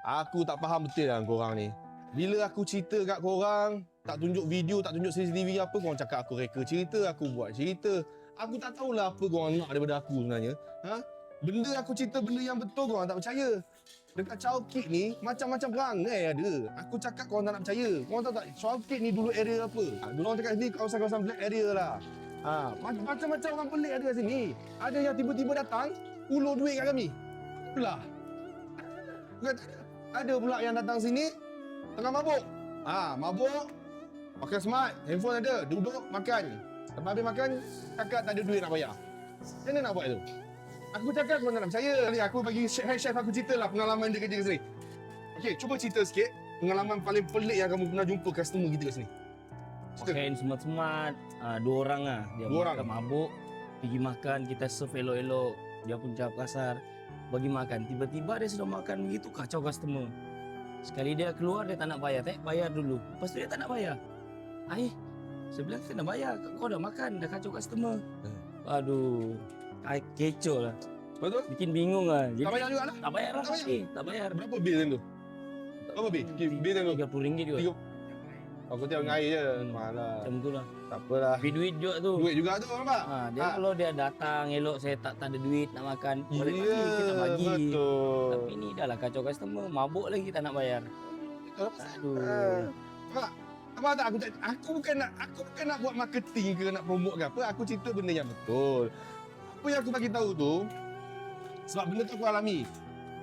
Aku tak faham betul lah korang ni. Bila aku cerita kat korang, tak tunjuk video, tak tunjuk CCTV apa, korang cakap aku reka cerita, aku buat cerita. Aku tak tahulah apa korang nak daripada aku sebenarnya. Ha? Benda aku cerita benda yang betul korang tak percaya. Dekat Chowkit ni, macam-macam perangai ada. Aku cakap korang tak nak percaya. Korang tahu tak, Chowkit ni dulu area apa? Dulu orang cakap sini kawasan-kawasan black area lah. Macam-macam orang pelik ada kat sini. Ada yang tiba-tiba datang, ulur duit kat kami. Itulah. Ada pula yang datang sini, tengah mabuk. Mabuk, pakai smart, handphone ada, duduk, makan. Lepas habis makan, cakap tak ada duit nak bayar. Macam mana nak buat tu? Aku cakap korang tak nak percaya. Aku bagi chef aku cerita lah pengalaman dia kerja kat sini. Okey, cuba cerita sikit pengalaman paling pelik yang kamu pernah jumpa customer kita kat sini. Pakai smart-smart, 2 orang lah. Dia makan mabuk, pergi makan, kita serve elok-elok. Dia pun jawab kasar, bagi makan. Tiba-tiba dia sudah makan begitu, kacau customer. Sekali dia keluar, dia tak nak bayar. Bayar dulu. Lepas tu dia tak nak bayar. Saya bilang saya nak bayar. Kau dah makan, dah kacau customer. Aduh, kecoh lah. Betul? Bikin bingung lah. Jadi, Tak bayar juga lah? Tak bayar lah. Tak bayar. Berapa bil yang tu? Berapa bil? Bil yang tu? RM30 juga. Aku tengok dengan air je. Malah. Macam tu lah. Tak apalah. Tapi duit juga tu. Duit juga tu, nampak? Dia kalau dia datang elok, saya tak ada duit nak makan, boleh bagi, kita bagi. Betul. Tapi ni dah lah kacau customer, mabuk lagi tak nak bayar. Aduh. Apa tak aku bukan nak buat marketing ke nak promote ke apa. Aku cerita benda yang betul. Apa yang aku bagi tahu tu sebab benda tu aku alami.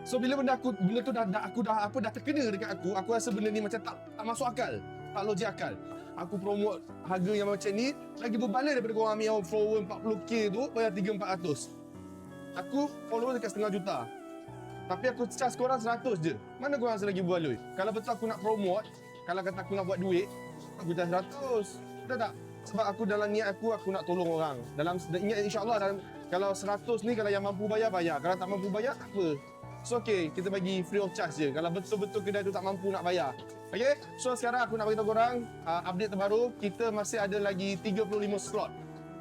So bila benda tu dah terkena dekat aku rasa benda ni macam tak masuk akal. Tak logik akal. Aku promote harga yang macam ni lagi berbaloi daripada korang ambil yang follower 40k tu bayar 3-400. Aku follower dekat setengah juta. Tapi aku charge korang 100 je. Mana korang rasa lagi berbaloi? Kalau betul aku nak promote, kalau kata aku nak buat duit, aku charge 100. Betul tak? Sebab aku dalam niat aku nak tolong orang. Ingat insya-Allah kalau 100 ni kalau yang mampu bayar. Kalau tak mampu bayar tak apa. So okay, kita bagi free of charge je. Kalau betul-betul kedai tu tak mampu nak bayar. Okay, so sekarang aku nak beritahu korang update terbaru. Kita masih ada lagi 35 slot.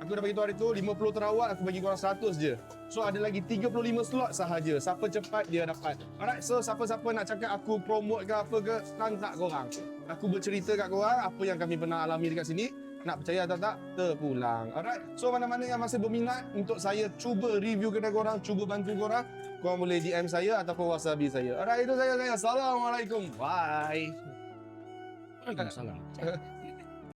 Aku dah beritahu hari tu 50 terawat, aku bagi korang 100 je. So ada lagi 35 slot sahaja. Siapa cepat dia dapat. Alright, so siapa-siapa nak cakap aku promote ke apa ke, lantak korang. Aku bercerita kat korang apa yang kami pernah alami dekat sini. Nak percaya atau tak, terpulang. Alright, so mana-mana yang masih berminat untuk saya cuba review kedai korang, cuba bantu korang, korang boleh DM saya ataupun wasabi saya. Alright, itu saya. Assalamualaikum. Bye. Waalaikumsalam.